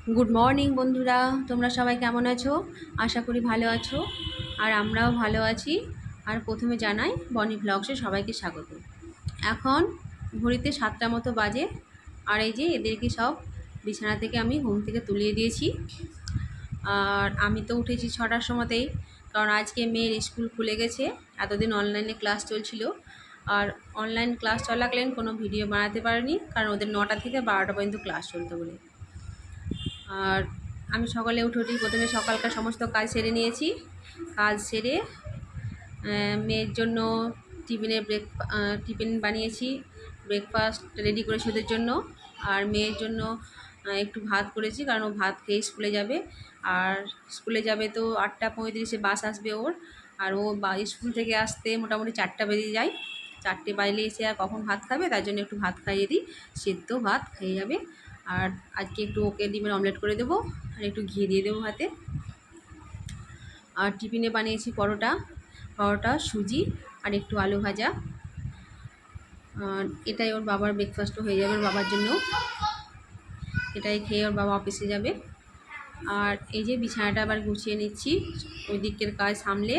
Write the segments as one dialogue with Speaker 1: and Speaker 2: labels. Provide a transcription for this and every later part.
Speaker 1: Good morning বন্ধুরা, তোমরা সবাই কেমন আছো? আশা করি ভালো আছো। আর আমরাও ভালো আছি। আর প্রথমে জানাই বনি ব্লগসে সবাইকে স্বাগত। এখন ঘড়িতে 7টা মতো বাজে। আর এই যে এদেরকে সব বিছানা থেকে আমি ঘুম থেকে তুলিয়ে দিয়েছি। আর আমি তো উঠেছি 6টার সময়তেই, কারণ আজকে মেয়ের স্কুল খুলে গেছে। এতদিন অনলাইনে ক্লাস চলছিল, আর অনলাইন ক্লাস চলাকালীন কোনো ভিডিও বানাতে পারিনি, কারণ ওদের 9টা থেকে 12টা পর্যন্ত ক্লাস চলতে বলে। আর আমি সকালে উঠে প্রথমে সকালকার সমস্ত কাজ সেরে নিয়েছি। কাজ সেরে মেয়ের জন্য টিফিন বানিয়েছি, ব্রেকফাস্ট রেডি করেছি ওদের জন্য। আর মেয়ের জন্য একটু ভাত করেছি, কারণ ও ভাত খেয়ে স্কুলে যাবে। আর স্কুলে যাবে তো 8টা 35-এ বাস আসবে ওর। আর ও স্কুল থেকে আসতে মোটামুটি 4টা বেজে যায়। 4টে বাজলে এসে আর কখন ভাত খাবে, তার জন্য একটু ভাত খাইয়ে দিই, সেদ্ধ ভাত খেয়ে যাবে। আর আজকে একটু ওকে ডিমের অমলেট করে দেবো, আর একটু ঘি দিয়ে দেবো ভাতে। আর টিফিনে বানিয়েছি পরোটা সুজি আর একটু আলু ভাজা। আর এটাই ওর বাবার ব্রেকফাস্টও হয়ে যাবে ওর বাবার জন্য। এটাই খেয়ে ওর বাবা অফিসে যাবে। আর এই যে বিছানাটা আবার গুছিয়ে নিচ্ছি, ওই দিকের কাজ সামলে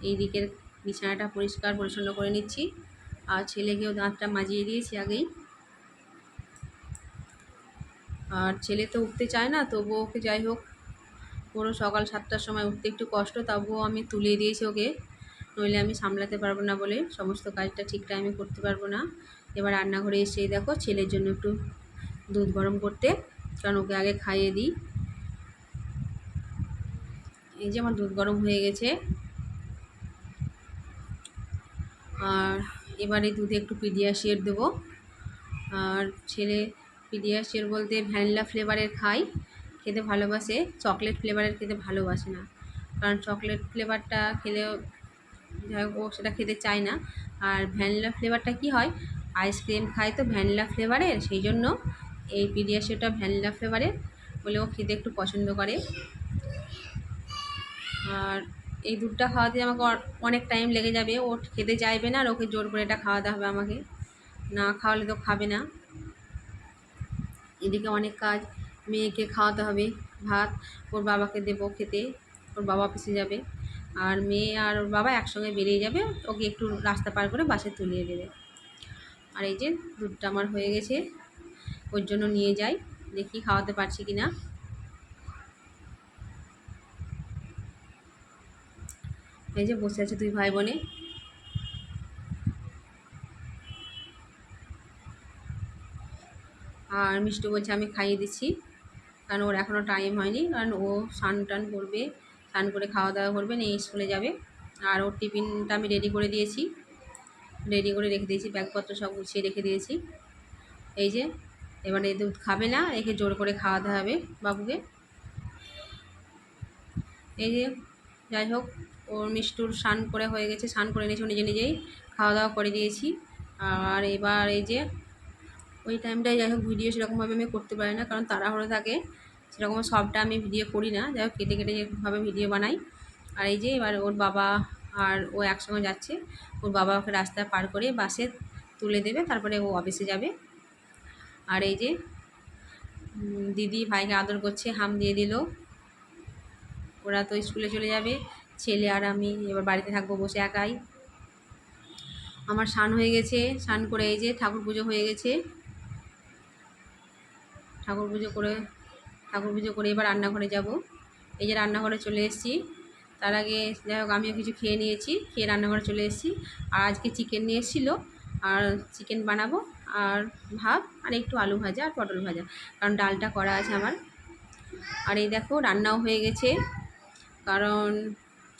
Speaker 1: এই দিকের বিছানাটা পরিষ্কার পরিচ্ছন্ন করে নিচ্ছি। আর ছেলেকেও দাঁতটা মাজিয়ে দিয়েছি আগেই। আর ছেলে তো উঠতে চায় না, তবুও ওকে যাই হোক, পুরো সকাল 7টার সময় উঠতে একটু কষ্ট, তবুও আমি তুলিয়ে দিয়েছি ওকে। নইলে আমি সামলাতে পারবো না বলে, সমস্ত কাজটা ঠিক টাইমে করতে পারবো না। এবার রান্নাঘরে এসেই দেখো ছেলের জন্য একটু দুধ গরম করতে, কারণ ওকে আগে খাইয়ে দিই। এই যে আমার দুধ গরম হয়ে গেছে। আর এবার এই দুধে একটু পিডিয়াশিয়োর দেবো। আর ছেলে পিডিয়াশিয়োর বলতে ভ্যানিলা ফ্লেভারের খাই, খেতে ভালোবাসে, চকলেট ফ্লেভারের খেতে ভালোবাসে না। কারণ চকলেট ফ্লেভারটা খেলেও যাই হোক ও সেটা খেতে চায় না। আর ভ্যানিলা ফ্লেভারটা কি হয়, আইসক্রিম খায় তো ভ্যানিলা ফ্লেভারের, সেই জন্য এই পিডিয়াশিয়োরটা ভ্যানিলা ফ্লেভারের বলে ও খেতে একটু পছন্দ করে। আর এই দুধটা খাওয়াতে আমাকে অনেক টাইম লেগে যাবে, ও খেতে চাইবে না, আর ওকে জোর করে এটা খাওয়াতে হবে আমাকে, না খাওয়ালে তো খাবে না। এদিকে অনেক কাজ, মেয়েকে খাওয়াতে হবে ভাত, ওর বাবাকে দেবো খেতে, ওর বাবা অফিসে যাবে। আর মেয়ে আর ওর বাবা একসঙ্গে বেরিয়ে যাবে, ওকে একটু রাস্তা পার করে বাসে তুলিয়ে দেবে। আর এই যে দুধটা আমার হয়ে গেছে, ওর জন্য নিয়ে যাই, দেখি খাওয়াতে পারছি কি না। এই যে বসে আছে দুই ভাই বোনে। আর মিষ্টি বলছে আমি খাইয়ে দিচ্ছি, কারণ ওর এখনও টাইম হয়নি, কারণ ও স্নান টান করবে, স্নান করে খাওয়া দাওয়া করবে, নিয়ে স্কুলে যাবে। আর ওর টিফিনটা আমি রেডি করে দিয়েছি, রেডি করে রেখে দিয়েছি, ব্যাগপত্র সব গুছিয়ে রেখে দিয়েছি। এই যে এবারে দুধ খাবে না, একে জোর করে খাওয়াতে হবে বাবুকে। এই যে যাই হোক, ওর মিষ্টুর স্নান করে হয়ে গেছে, স্নান করে নিয়েছি, নিজে নিজেই খাওয়া দাওয়া করে দিয়েছি। আর এবার এই যে ওই টাইমটায় যাই হোক ভিডিও সেরকমভাবে আমি করতে পারি না, কারণ তাড়াহুড়ো থাকে, সেরকম সবটা আমি ভিডিও করি না, যাই হোক কেটে কেটে যেভাবে ভিডিও বানাই। আর এই যে এবার ওর বাবা আর ও একসঙ্গে যাচ্ছে, ওর বাবা ওকে রাস্তায় পার করে বাসে তুলে দেবে, তারপরে ও অফিসে যাবে। আর এই যে দিদি ভাইকে আদর করছে, হাম দিয়ে দিল। ওরা তো স্কুলে চলে যাবে, ছেলে আর আমি এবার বাড়িতে থাকবো বসে একাই। আমার স্নান হয়ে গেছে, স্নান করে এই যে ঠাকুর পুজো হয়ে গেছে। ঠাকুর পুজো করে এবার রান্নাঘরে যাব। এই যে রান্নাঘরে চলে এসেছি। তার আগে যাই হোক আমিও কিছু খেয়ে নিয়েছি, খেয়ে রান্নাঘরে চলে এসেছি। আর আজকে চিকেন নিয়ে এসেছিলো, আর চিকেন বানাবো, আর ভাত, আর একটু আলু ভাজা আর পটল ভাজা, কারণ ডালটা করা আছে আমার। আর এই দেখো রান্নাও হয়ে গেছে, কারণ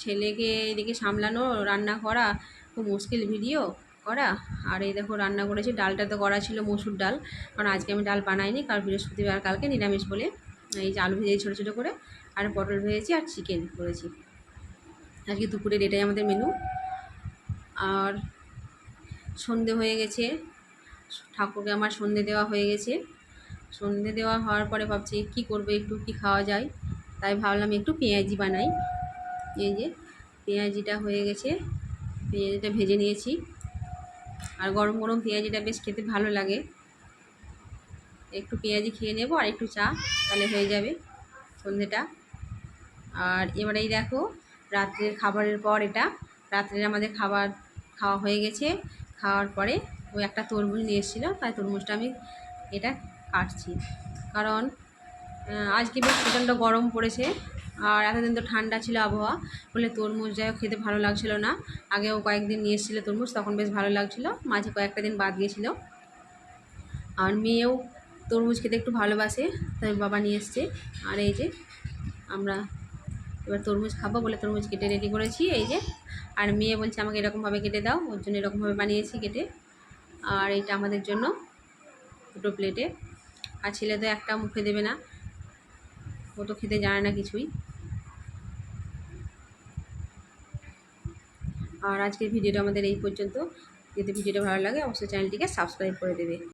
Speaker 1: ছেলেকে এদিকে সামলানো, রান্না করা খুব মুশকিল ভিডিও করা। আর এই দেখো রান্না করেছি, ডালটা তো করা ছিল মসুর ডাল, কারণ আজকে আমি ডাল বানাইনি, কারণ বৃহস্পতিবার কালকে নিরামিষ বলে। এই যে আলু ভেজেছি ছোটো ছোটো করে, আর পটল ভেজেছি, আর চিকেন করেছি। আজকে দুপুরের এটাই আমাদের মেনু। আর সন্ধে হয়ে গেছে, ঠাকুরকে আমার সন্ধে দেওয়া হয়ে গেছে। সন্ধে দেওয়া হওয়ার পরে ভাবছি কী করবো, একটু কী খাওয়া যায়, তাই ভাবলাম একটু পেঁয়াজি বানাই। এই যে পেঁয়াজিটা হয়ে গেছে, পেঁয়াজিটা ভেজে নিয়েছি। আর গরম গরম পেঁয়াজিটা বেশ খেতে ভালো লাগে। একটু পেঁয়াজি খেয়ে নেব আর একটু চা, তাহলে হয়ে যাবে সন্ধেটা। আর এবারে এই দেখো রাত্রের খাবারের পর এটা, রাত্রের আমাদের খাওয়া হয়ে গেছে। খাওয়ার পরে ওই একটা তরমুজ নিয়ে এসেছিলো, তাই তরমুজটা আমি এটা কাটছি। কারণ আজকে বেশ প্রচণ্ড গরম পড়েছে, আর এতদিন তো ঠান্ডা ছিল আবহাওয়া, বলে তরমুজ যাই হোক খেতে ভালো লাগছিল না। আগেও কয়েকদিন নিয়ে এসেছিলো তরমুজ, তখন বেশ ভালো লাগছিলো, মাঝে কয়েকটা দিন বাদ গিয়েছিলো। আর মেয়েও তরমুজ খেতে একটু ভালোবাসে, তাই বাবা নিয়ে এসছে। আর এই যে আমরা এবার তরমুজ খাবো বলে তরমুজ কেটে রেডি করেছি এই যে। আর মেয়ে বলছে আমাকে এরকমভাবে কেটে দাও, ওর জন্য এরকমভাবে বানিয়েছি কেটে। আর এইটা আমাদের জন্য দুটো প্লেটে। আর ছেলে তো একটা মুখে দেবে না, ও তো খেতে জানে না কিছুই। আর আজকের ভিডিওটা আমাদের এই পর্যন্ত। যদি ভিডিওটা ভালো লাগে অবশ্যই চ্যানেলটিকে সাবস্ক্রাইব করে দেবে।